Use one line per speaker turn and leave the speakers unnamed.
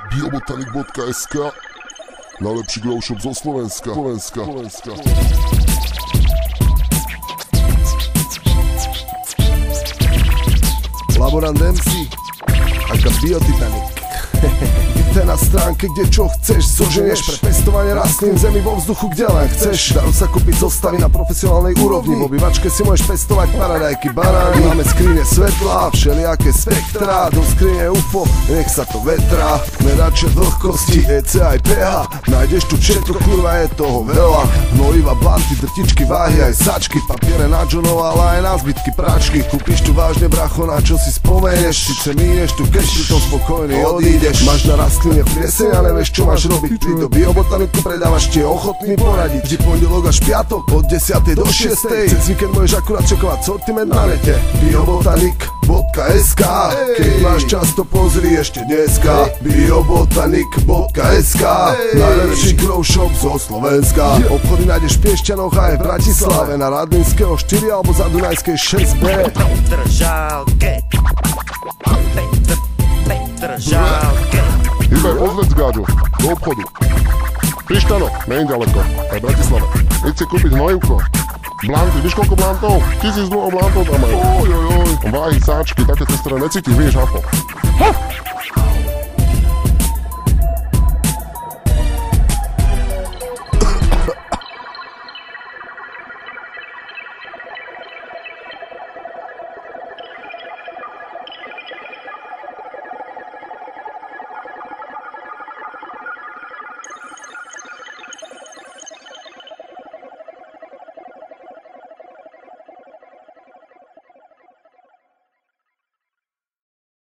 Biobotanik.sk, najlepší grow shop zo Slovenska.
Laborant MC, ako Biotitanik. Víte na stránke, kde čo chceš zoženieš pre pestovanie rastlín v zemi vo vzduchu, kde len chceš. Dajú sa kúpiť zostavy na profesionálnej úrovni. V obývačke si môžeš pestovať paradajky, banány. Máme skrine svetla, všelijaké spektra. Do skrine UFO, nech sa to vetrá. Merače vlhkosti, EC aj pH. Nájdeš tu všetko, kurva, je toho veľa. Hnojiva, blanty, drtičky, váhy, aj sačky. Papiere na Johnov, ale aj na zbytky práčky. Kúpiš tu vážne, bracho, na čo si spomenieš. Sice minieš tu cash, to spokojný odídeš. Máš na rastline plieseň a nevieš čo máš robiť. Ty do Biobotaniku predávaš, ti je ochotný poradiť. Vždy pondelok až piatok od 10. do 6. Cez víkend môžeš akurát čekovať sortiment na nete. Biobotanik.sk, keď máš čas, to pozri ešte dneska. Biobotanik.sk, najlepší grow shop zo Slovenska. Obchody nájdeš v Piešťanoch aj v Bratislave, na Radlinského 4 alebo za Dunajskej 6B.
Hýbaj odvec gáďu, do obchodu. Piešťano, nie je ďaleko, aj Bratislava. Keď si kúpiť hnojivko, blanty, víš koľko blantov? 1000 blantov tam majú. Váhy, sáčky, také cez ktoré necítiš, vieš, hapo.